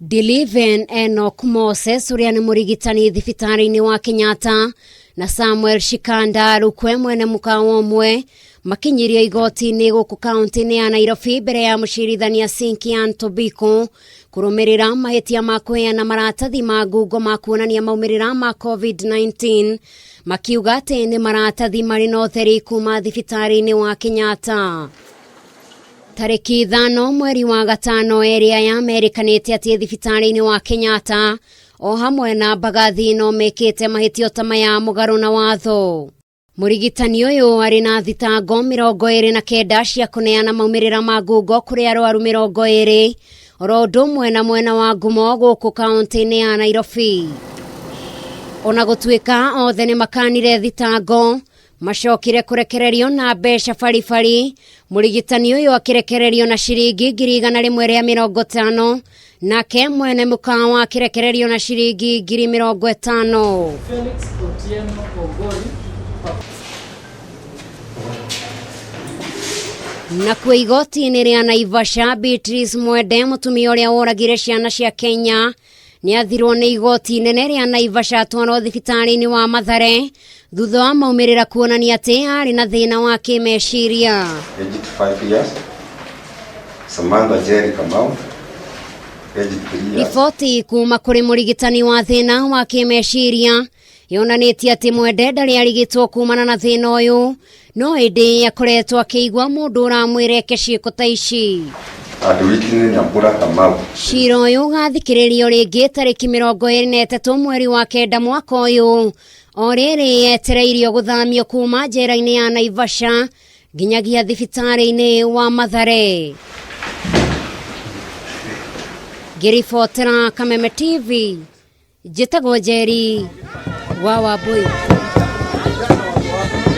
Deliven Enoch Moses uria ni Murigitani thibitari-ini wa Kenyatta na Samuel Shikanda rukwe mwene mukawa umwe makinyirio igoti-ini guku kaunti-ini ya Nairobi mbere ya mucirithania Sinkian Tobiko kurumirira mahetia ma kuheana maratathi ma ngungo ma kwonania maumirira ma COVID-19 makiuga ati ni maratathi mari na utheri kuma thibitari-ini wa Kenyatta. Tariki 5 mweri wa gatano Eeri yamerĩkanĩte ati thibitari-ini wa Kenyatta o hamwe na bagathi no mekĩte mahĩtio ta maya mũgarũ na watho. Murigitani ũyũ arĩ na thitango 29 cia kũneana maumĩrĩra ma ngungo kũrĩ arwaru 20 oro ũndũ ũmwe na mwena wa ngumo gũkũ kaunti-inĩ ya Nairobi. Ona gũtuĩka othe nĩ makanire thitango macokire kurekererio na mbeca baribari, Murigitani ũyũ akirekererio na ciringi ngiri 150 nake mwene mukawa akirekererio na ciringi ngiri 50. Nakuo igoti-ini ria Naivasha Beatrice Mwende mutumia uria woragire ciana cia Kenya ni athirwo ni igoti inene ria Naivasha atwarwo thibitari-ini wa Mathare thutha wa maumirira kwonania ati ari na thina wa kimeciria. Aged 5 years. Samantha Jerry Kamau. Aged 3 years. Riboti kuma kuri Murigitani wa thina wa kimeciria yonanitie ati Mwende ndari arigitwo kumana na thina uyu no indi akoretwo akigwa mundu uramwireke ciiko ta ici. Adwitini Nyambura Kamau. Cira uyu gathikiririo ringi tariki 23 mweri wa kenda mwaka uyu o riri yetereirio guthamio kuma njera-ini ya Naivasha nginyagia thibitari-ini wa Mathare. Ngiribotera Kameme TV, njĩtagwo Eeri wa Wambui.